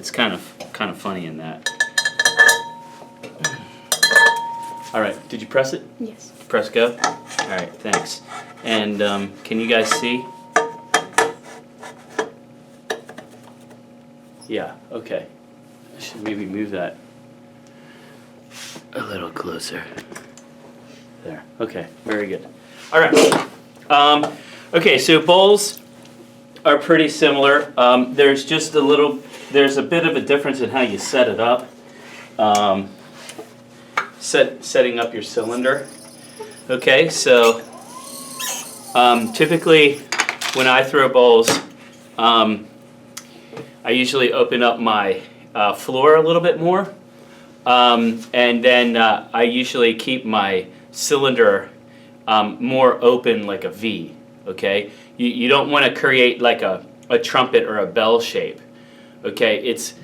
it's kind of funny in that. All right, did you press it? Yes. Press go. All right, thanks. And can you guys see? Yeah. Okay. I should maybe move that a little closer. There. Okay. Very good. All right. Okay. So bowls are pretty similar. There's just there's a bit of a difference in how you set it up. Setting up your cylinder. Okay. So typically when I throw bowls, I usually open up my floor a little bit more, and then I usually keep my cylinder more open like a V, okay? You don't want to create like a trumpet or a bell shape, okay? It's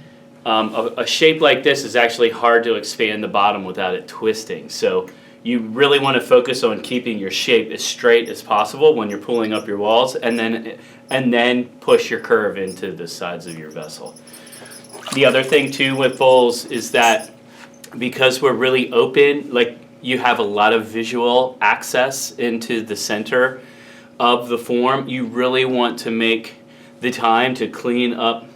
a shape like this is actually hard to expand the bottom without it twisting, so you really want to focus on keeping your shape as straight as possible when you're pulling up your walls, and then push your curve into the sides of your vessel. The other thing too with bowls is that because we're really open, like you have a lot of visual access into the center of the form, you really want to make the time to clean up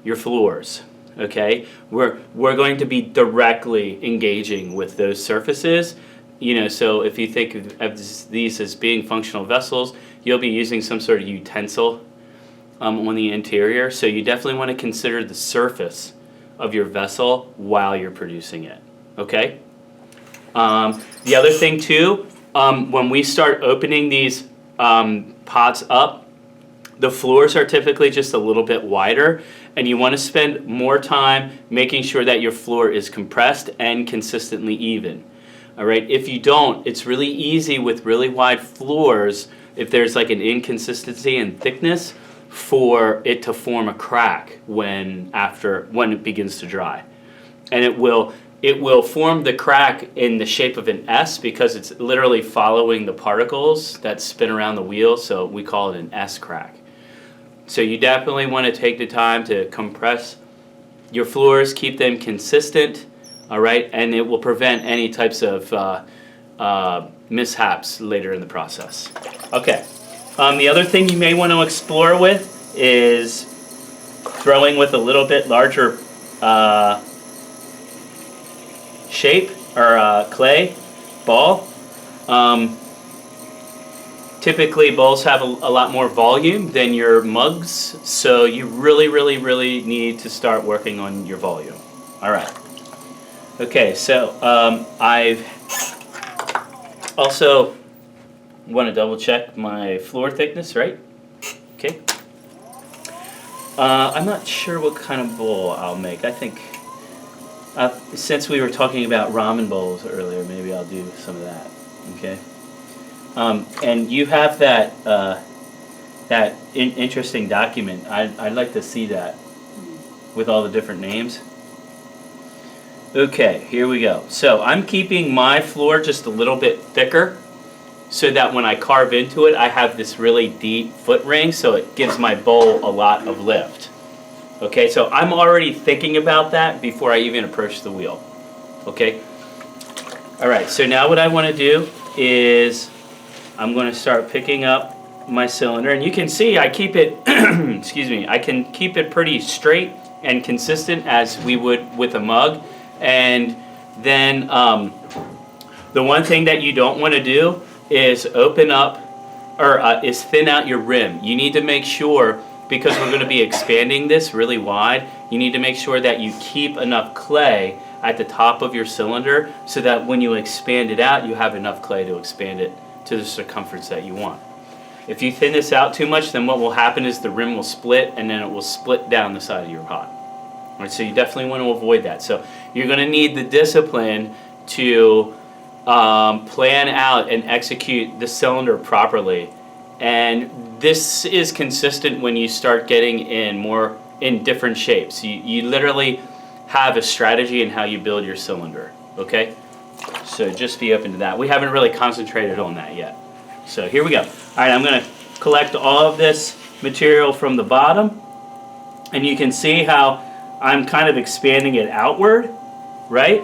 your floors. Okay, we're going to be directly engaging with those surfaces. You know, so if you think of these as being functional vessels, you'll be using some sort of utensil on the interior. So you definitely want to consider the surface of your vessel while you're producing it. Okay. The other thing too, when we start opening these pots up, the floors are typically just a little bit wider, and you want to spend more time making sure that your floor is compressed and consistently even. All right, if you don't, it's really easy with really wide floors, if there's like an inconsistency in thickness, for it to form a crack when it begins to dry. And it will form the crack in the shape of an S because it's literally following the particles that spin around the wheel, so we call it an S crack. So you definitely want to take the time to compress your floors, keep them consistent. All right, and it will prevent any types of mishaps later in the process. Okay, the other thing you may want to explore with is throwing with a little bit larger shape or clay ball. Typically, bowls have a lot more volume than your mugs, so you really need to start working on your volume. All right. Okay, so I've also want to double check my floor thickness, right? Okay. I'm not sure what kind of bowl I'll make. I think since we were talking about ramen bowls earlier, maybe I'll do some of that. Okay. And you have that interesting document. I'd like to see that with all the different names. Okay, here we go. So I'm keeping my floor just a little bit thicker so that when I carve into it, I have this really deep foot ring, so it gives my bowl a lot of lift. Okay, so I'm already thinking about that before I even approach the wheel. Okay? All right, so now what I want to do is I'm going to start picking up my cylinder, and you can see I keep it, excuse me, I can keep it pretty straight and consistent as we would with a mug. And then the one thing that you don't want to do is open up or is thin out your rim. You need to make sure, because we're going to be expanding this really wide, you need to make sure that you keep enough clay at the top of your cylinder so that when you expand it out, you have enough clay to expand it to the circumference that you want. If you thin this out too much, then what will happen is the rim will split, and then it will split down the side of your pot. Right, so you definitely want to avoid that. So you're going to need the discipline to plan out and execute the cylinder properly. And this is consistent when you start getting in different shapes. You literally have a strategy in how you build your cylinder. Okay? So just be open to that. We haven't really concentrated on that yet. So here we go. All right, I'm going to collect all of this material from the bottom. And you can see how I'm kind of expanding it outward, right?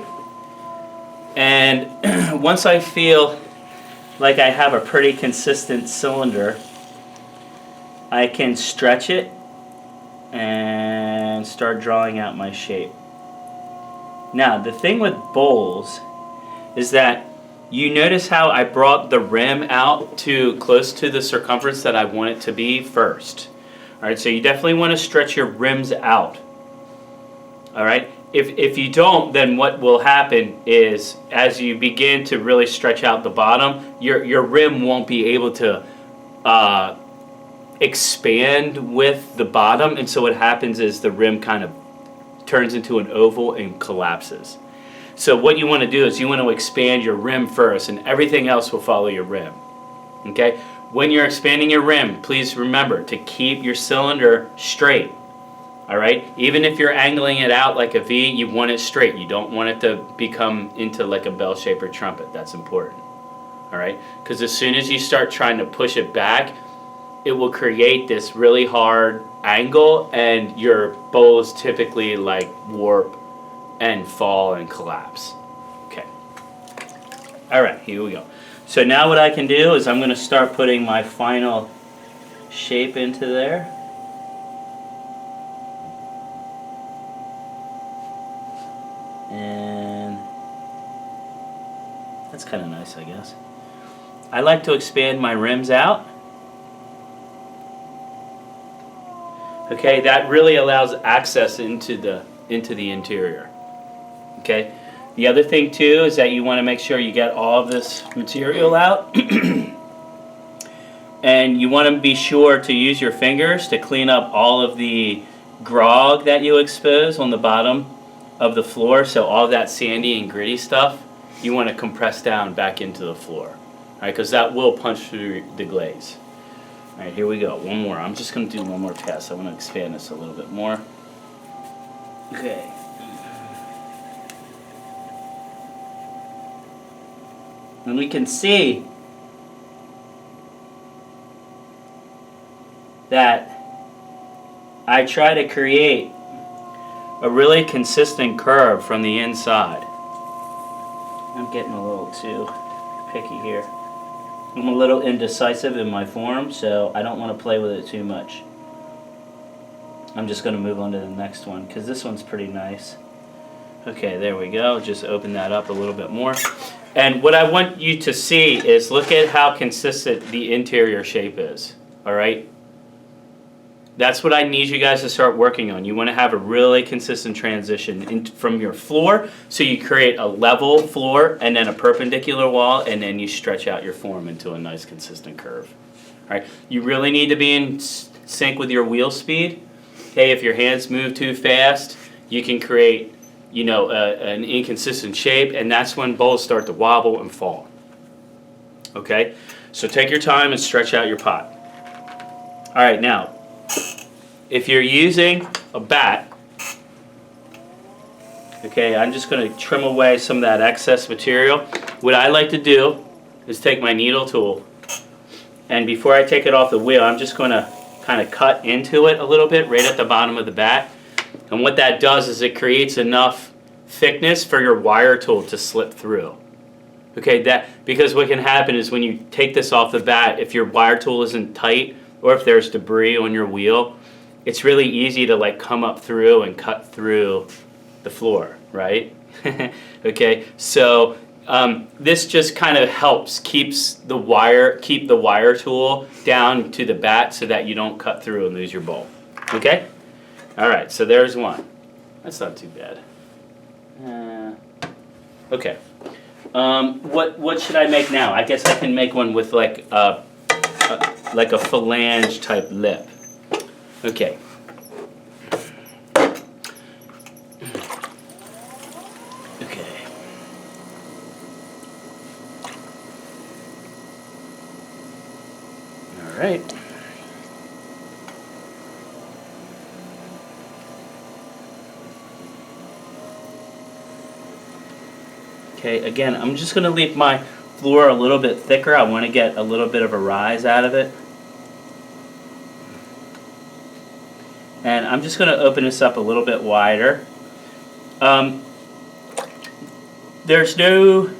And once I feel like I have a pretty consistent cylinder, I can stretch it and start drawing out my shape. Now, the thing with bowls is that you notice how I brought the rim out to close to the circumference that I want it to be first. Alright, so you definitely want to stretch your rims out. Alright, if you don't, then what will happen is as you begin to really stretch out the bottom, your rim won't be able to expand with the bottom, and so what happens is the rim kind of turns into an oval and collapses. So what you want to do is you want to expand your rim first, and everything else will follow your rim. Okay? When you're expanding your rim, please remember to keep your cylinder straight. Alright? Even if you're angling it out like a V, you want it straight. You don't want it to become into like a bell shape or trumpet. That's important. Alright? Because as soon as you start trying to push it back, it will create this really hard angle, and your bowls typically like warp and fall and collapse. Okay. Alright, here we go. So now what I can do is I'm going to start putting my final shape into there. And that's kind of nice, I guess. I like to expand my rims out. Okay, that really allows access into the interior. Okay, the other thing too is that you want to make sure you get all of this material out, and you want to be sure to use your fingers to clean up all of the grog that you expose on the bottom of the floor. So all that sandy and gritty stuff, you want to compress down back into the floor, all right? Because that will punch through the glaze. All right, here we go. One more. I'm just going to do one more pass. I want to expand this a little bit more. Okay. And we can see that I try to create a really consistent curve from the inside. I'm getting a little too picky here. I'm a little indecisive in my form, so I don't want to play with it too much. I'm just going to move on to the next one, because this one's pretty nice. Okay, there we go. Just open that up a little bit more. And what I want you to see is look at how consistent the interior shape is. Alright? That's what I need you guys to start working on. You want to have a really consistent transition from your floor, so you create a level floor and then a perpendicular wall, and then you stretch out your form into a nice consistent curve. All right. You really need to be in sync with your wheel speed. Okay, if your hands move too fast, you can create, an inconsistent shape, and that's when bowls start to wobble and fall. Okay, so take your time and stretch out your pot. All right, now, if you're using a bat, okay, I'm just going to trim away some of that excess material. What I like to do is take my needle tool, and before I take it off the wheel, I'm just going to kind of cut into it a little bit right at the bottom of the bat. And what that does is it creates enough thickness for your wire tool to slip through. Okay, because what can happen is when you take this off the bat, if your wire tool isn't tight or if there's debris on your wheel, it's really easy to like come up through and cut through the floor, right? Okay, so this just kind of helps keep the wire tool down to the bat so that you don't cut through and lose your bowl. Okay? All right, so there's one. That's not too bad. Okay. What should I make now? I guess I can make one with like a phalange type lip. Okay. Okay. All right. Okay, again, I'm just going to leave my floor a little bit thicker. I want to get a little bit of a rise out of it. And I'm just going to open this up a little bit wider. There's no...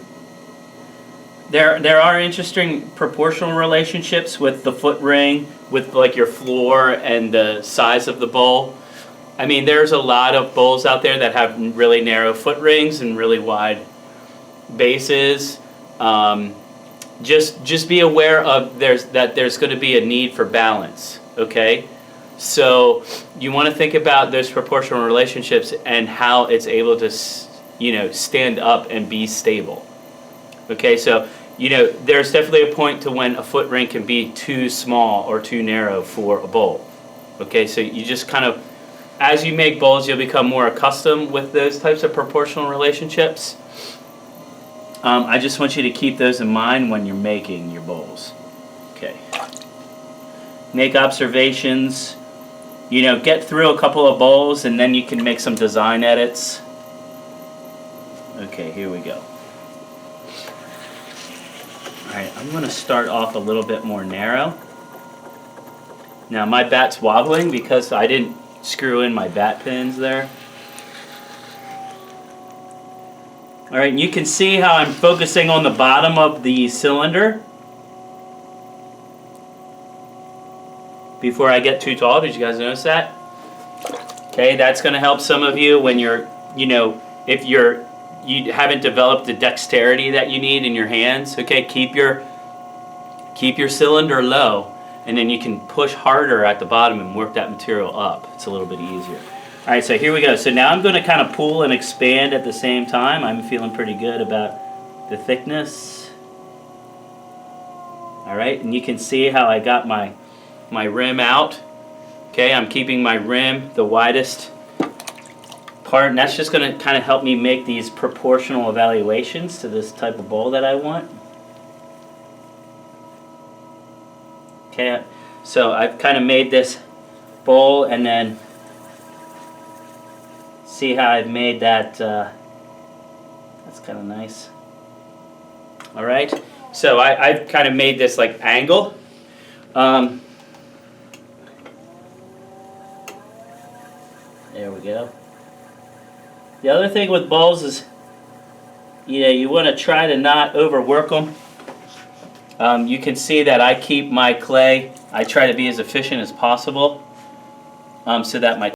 There are interesting proportional relationships with the foot ring, with like your floor and the size of the bowl. I mean, there's a lot of bowls out there that have really narrow foot rings and really wide bases. Just be aware of there's going to be a need for balance. Okay, so you want to think about those proportional relationships and how it's able to, stand up and be stable. Okay, so there's definitely a point to when a foot ring can be too small or too narrow for a bowl. Okay, so you just kind of, as you make bowls, you'll become more accustomed with those types of proportional relationships. I just want you to keep those in mind when you're making your bowls. Okay. Make observations. Get through a couple of bowls and then you can make some design edits. Okay, here we go. Alright, I'm going to start off a little bit more narrow. Now my bat's wobbling because I didn't screw in my bat pins there. Alright, and you can see how I'm focusing on the bottom of the cylinder before I get too tall. Did you guys notice that? Okay, that's going to help some of you when you're, if you haven't developed the dexterity that you need in your hands. Okay, keep your cylinder low, and then you can push harder at the bottom and work that material up. It's a little bit easier. All right, so here we go. So now I'm going to kind of pull and expand at the same time. I'm feeling pretty good about the thickness. All right, and you can see how I got my rim out. Okay, I'm keeping my rim the widest part, and that's just going to kind of help me make these proportional evaluations to this type of bowl that I want. Okay, so I've kind of made this bowl, and then see how I've made that. That's kind of nice. All right, so I've kind of made this like angle. There we go. The other thing with bowls is, you want to try to not overwork them. You can see that I keep my clay, I try to be as efficient as possible so that my